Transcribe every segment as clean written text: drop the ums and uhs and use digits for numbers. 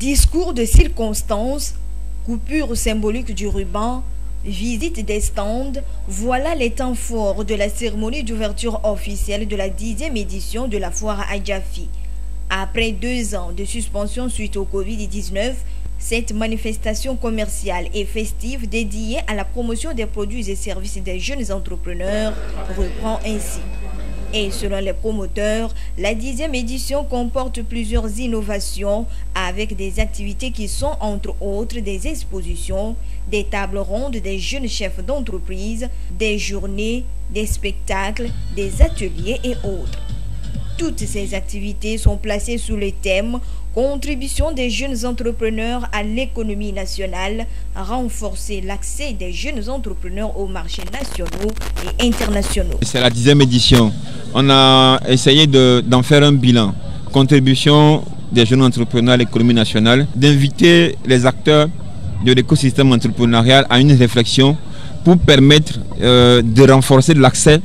Discours de circonstance, coupure symbolique du ruban, visite des stands, voilà les temps forts de la cérémonie d'ouverture officielle de la 10e édition de la foire à Adjafi. Après 2 ans de suspension suite au Covid-19, cette manifestation commerciale et festive dédiée à la promotion des produits et services des jeunes entrepreneurs reprend ainsi. Et selon les promoteurs, la 10e édition comporte plusieurs innovations avec des activités qui sont entre autres des expositions, des tables rondes des jeunes chefs d'entreprise, des journées, des spectacles, des ateliers et autres. Toutes ces activités sont placées sous le thème « Contribution des jeunes entrepreneurs à l'économie nationale, renforcer l'accès des jeunes entrepreneurs aux marchés nationaux et internationaux ». C'est la 10e édition. On a essayé d'en faire un bilan. Contribution des jeunes entrepreneurs à l'économie nationale, d'inviter les acteurs de l'écosystème entrepreneurial à une réflexion pour permettre de renforcer l'accès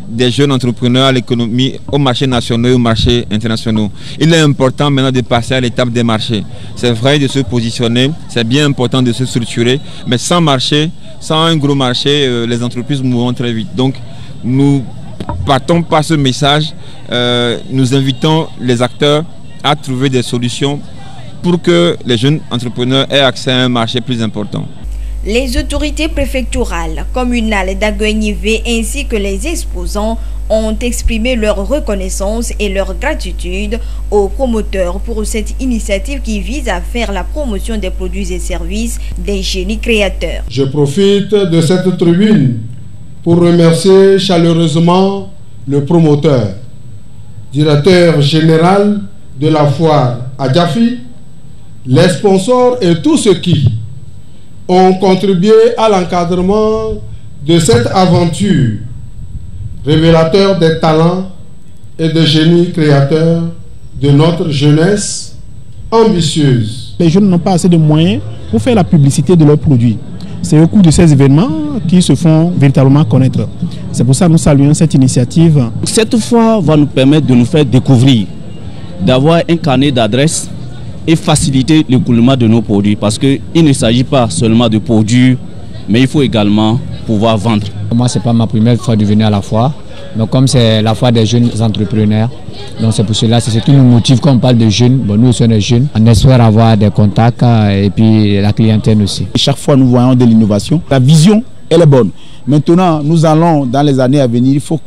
des jeunes entrepreneurs à l'économie, aux marchés nationaux et aux marchés internationaux. Il est important maintenant de passer à l'étape des marchés. C'est vrai de se positionner, c'est bien important de se structurer, mais sans marché, sans un gros marché, les entreprises mourront très vite. Donc nous partons par ce message, nous invitons les acteurs à trouver des solutions pour que les jeunes entrepreneurs aient accès à un marché plus important. Les autorités préfectorales, communales d'Aguenivé ainsi que les exposants ont exprimé leur reconnaissance et leur gratitude aux promoteurs pour cette initiative qui vise à faire la promotion des produits et services des génies créateurs. Je profite de cette tribune pour remercier chaleureusement le promoteur, directeur général de la foire à Adjafi, les sponsors et tous ceux qui ont contribué à l'encadrement de cette aventure, révélateur des talents et des génies créateurs de notre jeunesse ambitieuse. Les jeunes n'ont pas assez de moyens pour faire la publicité de leurs produits. C'est au cours de ces événements qu'ils se font véritablement connaître. C'est pour ça que nous saluons cette initiative. Cette fois va nous permettre de nous faire découvrir, d'avoir un carnet d'adresses et faciliter l'écoulement de nos produits, parce qu'il ne s'agit pas seulement de produire, mais il faut également pouvoir vendre. Moi, ce n'est pas ma première fois de venir à la foire, mais comme c'est la foire des jeunes entrepreneurs, donc c'est pour cela, c'est ce qui nous motive quand on parle de jeunes. Bon, nous sommes des jeunes, on espère avoir des contacts et puis la clientèle aussi. Chaque fois, nous voyons de l'innovation. La vision, elle est bonne. Maintenant, nous allons, dans les années à venir, il faut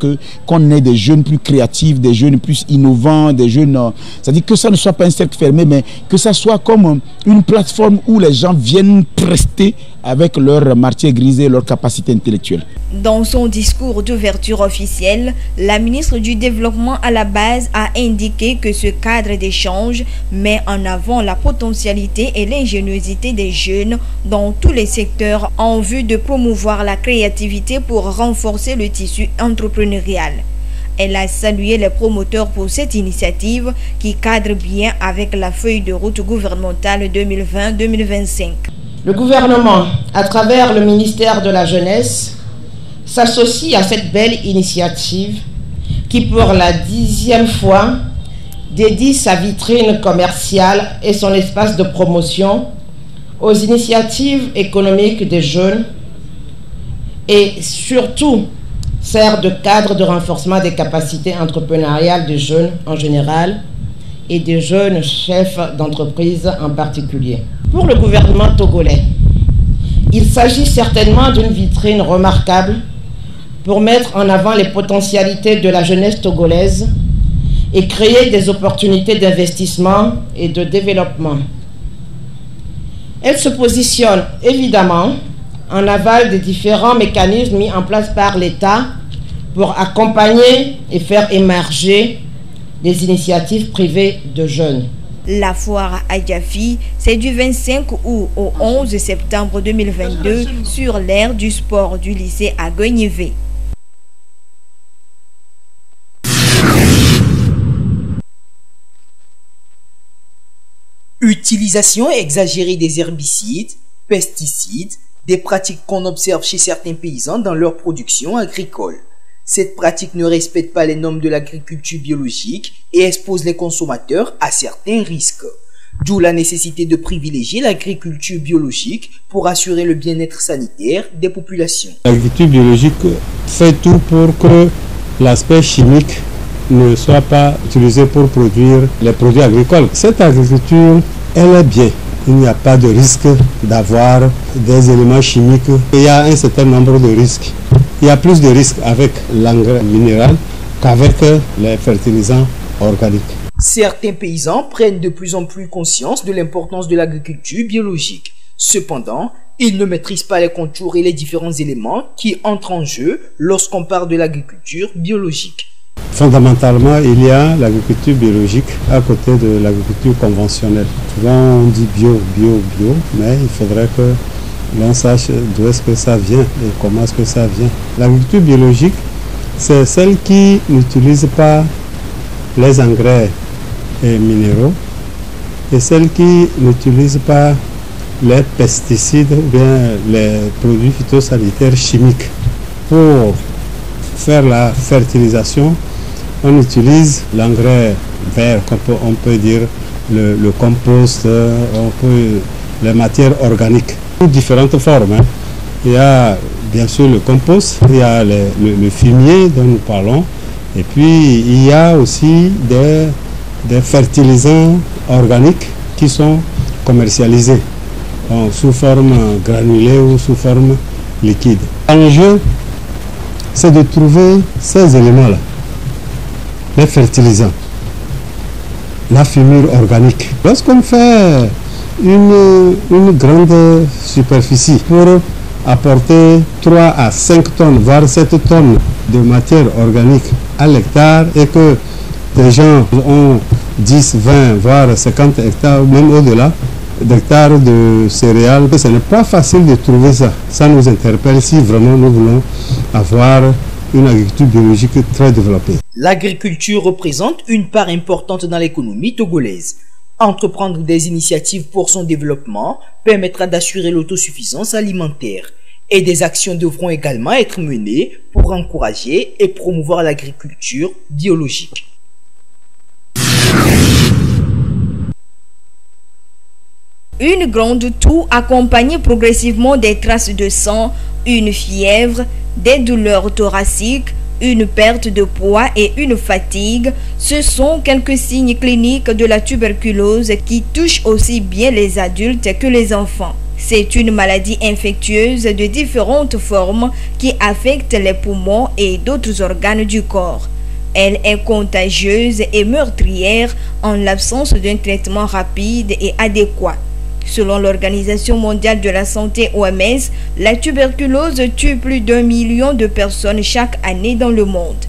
qu'on ait des jeunes plus créatifs, des jeunes plus innovants, des jeunes... C'est-à-dire que ça ne soit pas un cercle fermé, mais que ça soit comme une plateforme où les gens viennent prester avec leur matière grisée et leur capacité intellectuelle. Dans son discours d'ouverture officielle, la ministre du Développement à la base a indiqué que ce cadre d'échange met en avant la potentialité et l'ingéniosité des jeunes dans tous les secteurs en vue de promouvoir la créativité pour renforcer le tissu entrepreneurial. Elle a salué les promoteurs pour cette initiative qui cadre bien avec la feuille de route gouvernementale 2020-2025. Le gouvernement, à travers le ministère de la Jeunesse, s'associe à cette belle initiative qui, pour la 10e fois, dédie sa vitrine commerciale et son espace de promotion aux initiatives économiques des jeunes et surtout sert de cadre de renforcement des capacités entrepreneuriales des jeunes en général et des jeunes chefs d'entreprise en particulier. Pour le gouvernement togolais, il s'agit certainement d'une vitrine remarquable pour mettre en avant les potentialités de la jeunesse togolaise et créer des opportunités d'investissement et de développement. Elle se positionne évidemment en aval des différents mécanismes mis en place par l'État pour accompagner et faire émerger des initiatives privées de jeunes. La foire à Adjafi, c'est du 25 août au 11 septembre 2022 sur l'aire du sport du lycée Aguenivé. Utilisation exagérée des herbicides, pesticides, des pratiques qu'on observe chez certains paysans dans leur production agricole. Cette pratique ne respecte pas les normes de l'agriculture biologique et expose les consommateurs à certains risques. D'où la nécessité de privilégier l'agriculture biologique pour assurer le bien-être sanitaire des populations. L'agriculture biologique fait tout pour que l'aspect chimique ne soit pas utilisé pour produire les produits agricoles. Cette agriculture, elle est bien. Il n'y a pas de risque d'avoir des éléments chimiques. Il y a un certain nombre de risques. Il y a plus de risques avec l'engrais minéral qu'avec les fertilisants organiques. Certains paysans prennent de plus en plus conscience de l'importance de l'agriculture biologique. Cependant, ils ne maîtrisent pas les contours et les différents éléments qui entrent en jeu lorsqu'on parle de l'agriculture biologique. Fondamentalement, il y a l'agriculture biologique à côté de l'agriculture conventionnelle. Souvent on dit bio, mais il faudrait que l'on sache d'où est-ce que ça vient et comment est-ce que ça vient. L'agriculture biologique, c'est celle qui n'utilise pas les engrais minéraux et celle qui n'utilise pas les pesticides ou bien les produits phytosanitaires chimiques. Pour faire la fertilisation, on utilise l'engrais vert, on peut dire le compost, les matières organiques, sous différentes formes. Il y a bien sûr le compost, il y a le fumier dont nous parlons, et puis il y a aussi des fertilisants organiques qui sont commercialisés sous forme granulée ou sous forme liquide. L'enjeu, c'est de trouver ces éléments-là, les fertilisants, la fumure organique. Lorsqu'on fait une grande superficie pour apporter 3 à 5 tonnes, voire 7 tonnes de matière organique à l'hectare et que des gens ont 10, 20, voire 50 hectares, même au-delà d'hectares de céréales, ce n'est pas facile de trouver ça. Ça nous interpelle si vraiment nous voulons avoir une agriculture biologique très développée. L'agriculture représente une part importante dans l'économie togolaise. Entreprendre des initiatives pour son développement permettra d'assurer l'autosuffisance alimentaire. Et des actions devront également être menées pour encourager et promouvoir l'agriculture biologique. Une grande toux accompagnée progressivement des traces de sang, une fièvre, des douleurs thoraciques, une perte de poids et une fatigue, ce sont quelques signes cliniques de la tuberculose qui touchent aussi bien les adultes que les enfants. C'est une maladie infectieuse de différentes formes qui affecte les poumons et d'autres organes du corps. Elle est contagieuse et meurtrière en l'absence d'un traitement rapide et adéquat. Selon l'Organisation mondiale de la santé OMS, la tuberculose tue plus d'1 million de personnes chaque année dans le monde.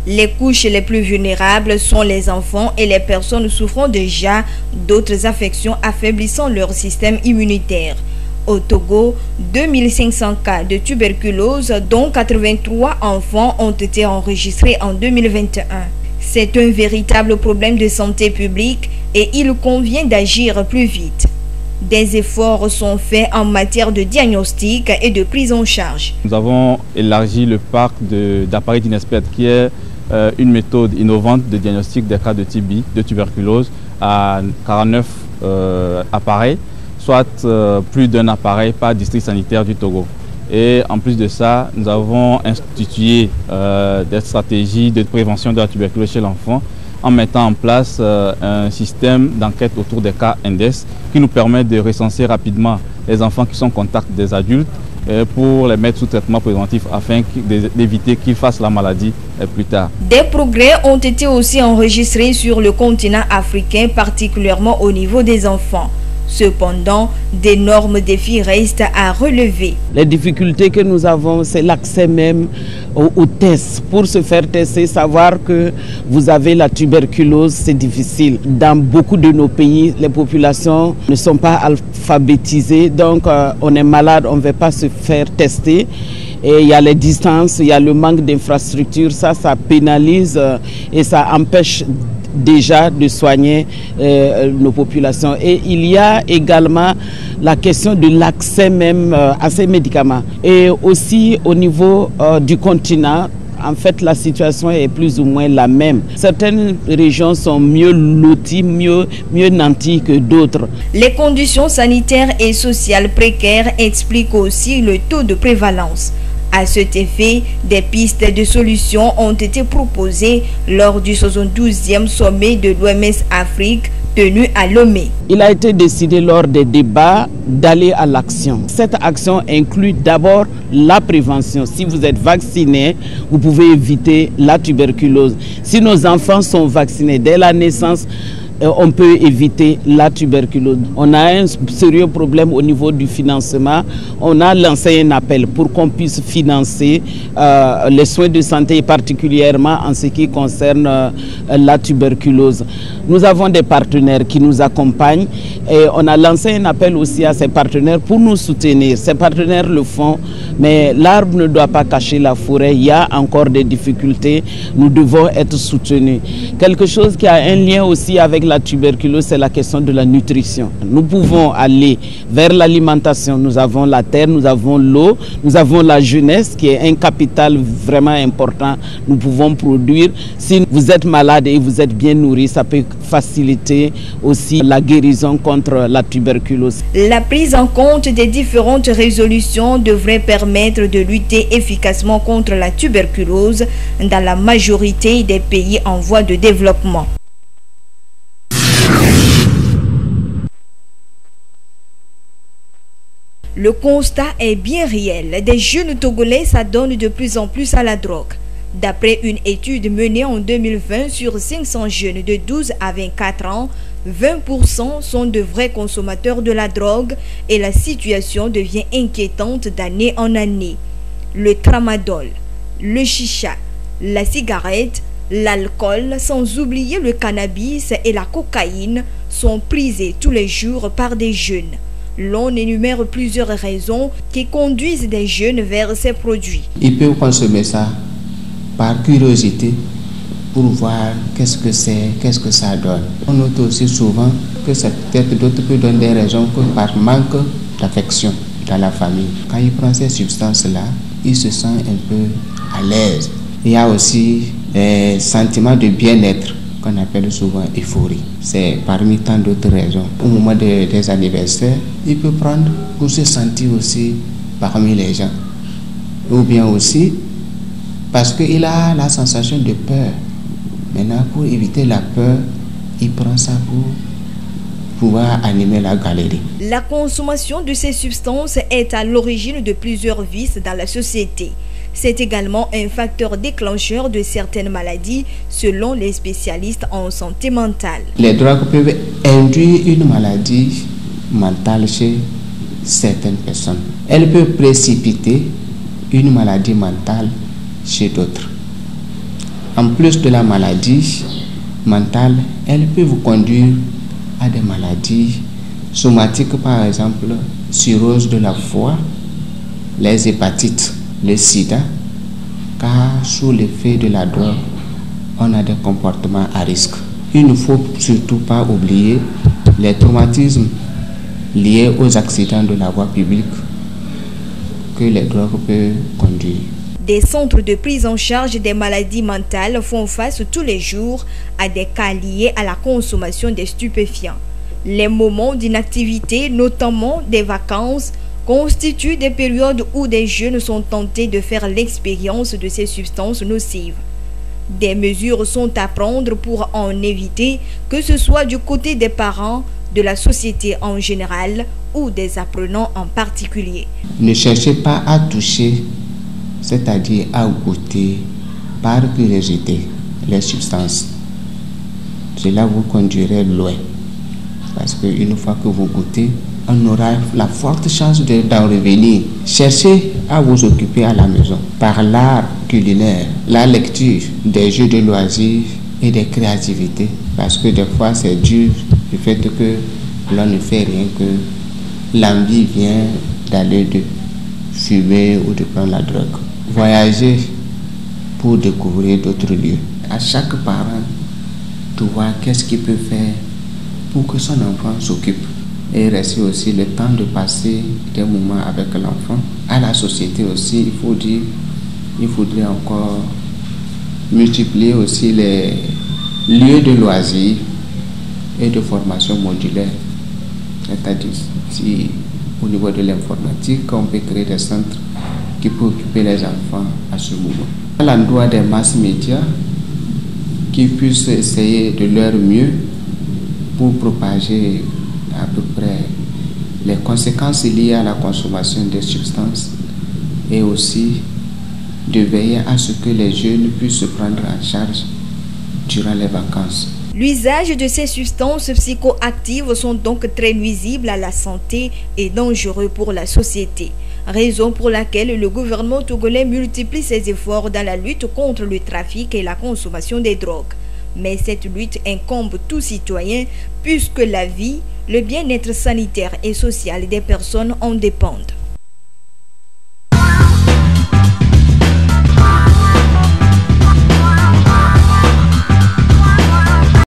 Les couches les plus vulnérables sont les enfants et les personnes souffrant déjà d'autres affections affaiblissant leur système immunitaire. Au Togo, 2500 cas de tuberculose, dont 83 enfants, ont été enregistrés en 2021. C'est un véritable problème de santé publique et il convient d'agir plus vite. Des efforts sont faits en matière de diagnostic et de prise en charge. Nous avons élargi le parc d'appareils d'INESPED, qui est une méthode innovante de diagnostic des cas de TB, de tuberculose, à 49 appareils, soit plus d'un appareil par district sanitaire du Togo. Et en plus de ça, nous avons institué des stratégies de prévention de la tuberculose chez l'enfant, en mettant en place un système d'enquête autour des cas INDES qui nous permet de recenser rapidement les enfants qui sont en contact des adultes pour les mettre sous traitement préventif afin d'éviter qu'ils fassent la maladie plus tard. Des progrès ont été aussi enregistrés sur le continent africain, particulièrement au niveau des enfants. Cependant, d'énormes défis restent à relever. Les difficultés que nous avons, c'est l'accès même aux tests. Pour se faire tester, savoir que vous avez la tuberculose, c'est difficile. Dans beaucoup de nos pays, les populations ne sont pas alphabétisées, donc on est malade, on ne va pas se faire tester. Et il y a les distances, il y a le manque d'infrastructures, ça pénalise et ça empêche déjà de soigner nos populations. Et il y a également la question de l'accès même à ces médicaments. Et aussi au niveau du continent En fait, la situation est plus ou moins la même. Certaines régions sont mieux loties, mieux nanties que d'autres. Les conditions sanitaires et sociales précaires expliquent aussi le taux de prévalence. À cet effet, des pistes de solutions ont été proposées lors du 72e sommet de l'OMS Afrique tenu à Lomé. Il a été décidé lors des débats d'aller à l'action. Cette action inclut d'abord la prévention. Si vous êtes vacciné, vous pouvez éviter la tuberculose. Si nos enfants sont vaccinés dès la naissance, on peut éviter la tuberculose. On a un sérieux problème au niveau du financement. On a lancé un appel pour qu'on puisse financer les soins de santé, particulièrement en ce qui concerne la tuberculose. Nous avons des partenaires qui nous accompagnent et on a lancé un appel aussi à ces partenaires pour nous soutenir. Ces partenaires le font, mais l'arbre ne doit pas cacher la forêt. Il y a encore des difficultés. Nous devons être soutenus. Quelque chose qui a un lien aussi avec la tuberculose, c'est la question de la nutrition. Nous pouvons aller vers l'alimentation. Nous avons la terre, nous avons l'eau, nous avons la jeunesse qui est un capital vraiment important. Nous pouvons produire. Si vous êtes malade et vous êtes bien nourri, ça peut faciliter aussi la guérison contre la tuberculose. La prise en compte des différentes résolutions devrait permettre de lutter efficacement contre la tuberculose dans la majorité des pays en voie de développement. Le constat est bien réel. Des jeunes Togolais s'adonnent de plus en plus à la drogue. D'après une étude menée en 2020 sur 500 jeunes de 12 à 24 ans, 20% sont de vrais consommateurs de la drogue et la situation devient inquiétante d'année en année. Le tramadol, le chicha, la cigarette, l'alcool, sans oublier le cannabis et la cocaïne sont prisés tous les jours par des jeunes. L'on énumère plusieurs raisons qui conduisent des jeunes vers ces produits. Ils peuvent consommer ça par curiosité pour voir qu'est-ce que c'est, qu'est-ce que ça donne. On note aussi souvent que ça peut-être d'autres peuvent donner des raisons que par manque d'affection dans la famille. Quand ils prennent ces substances-là, ils se sentent un peu à l'aise. Il y a aussi un sentiment de bien-être qu'on appelle souvent euphorie. C'est parmi tant d'autres raisons. Au moment des anniversaires, il peut prendre pour se sentir aussi parmi les gens. Ou bien aussi parce qu'il a la sensation de peur. Maintenant, pour éviter la peur, il prend ça pour pouvoir animer la galerie. La consommation de ces substances est à l'origine de plusieurs vices dans la société. C'est également un facteur déclencheur de certaines maladies, selon les spécialistes en santé mentale. Les drogues peuvent induire une maladie mentale chez certaines personnes. Elles peuvent précipiter une maladie mentale chez d'autres. En plus de la maladie mentale, elles peuvent conduire à des maladies somatiques, par exemple, cirrhose de la foie, les hépatites, le sida, car sous l'effet de la drogue, on a des comportements à risque. Il ne faut surtout pas oublier les traumatismes liés aux accidents de la voie publique que les drogues peuvent conduire. Des centres de prise en charge des maladies mentales font face tous les jours à des cas liés à la consommation des stupéfiants. Les moments d'inactivité, notamment des vacances, constituent des périodes où des jeunes sont tentés de faire l'expérience de ces substances nocives. Des mesures sont à prendre pour en éviter, que ce soit du côté des parents, de la société en général ou des apprenants en particulier. Ne cherchez pas à toucher, c'est-à-dire à goûter par curiosité les substances. Cela vous conduirait loin. Parce qu'une fois que vous goûtez, on aura la forte chance d'en revenir. Cherchez à vous occuper à la maison par l'art culinaire, la lecture, des jeux de loisirs et des créativités. Parce que des fois c'est dur du fait que l'on ne fait rien, que l'envie vient d'aller de fumer ou de prendre la drogue. Voyager pour découvrir d'autres lieux. À chaque parent de voir qu'est-ce qu'il peut faire pour que son enfant s'occupe. Et rester aussi le temps de passer des moments avec l'enfant. À la société aussi, il faudrait encore multiplier aussi les lieux de loisirs et de formation modulaire. C'est-à-dire, si au niveau de l'informatique, on peut créer des centres qui peuvent occuper les enfants à ce moment. À l'endroit des masses médias qui puissent essayer de leur mieux pour propager à peu près les conséquences liées à la consommation des substances et aussi de veiller à ce que les jeunes puissent se prendre en charge durant les vacances. L'usage de ces substances psychoactives sont donc très nuisibles à la santé et dangereux pour la société. Raison pour laquelle le gouvernement togolais multiplie ses efforts dans la lutte contre le trafic et la consommation des drogues. Mais cette lutte incombe tout citoyen puisque la vie, le bien-être sanitaire et social des personnes en dépendent.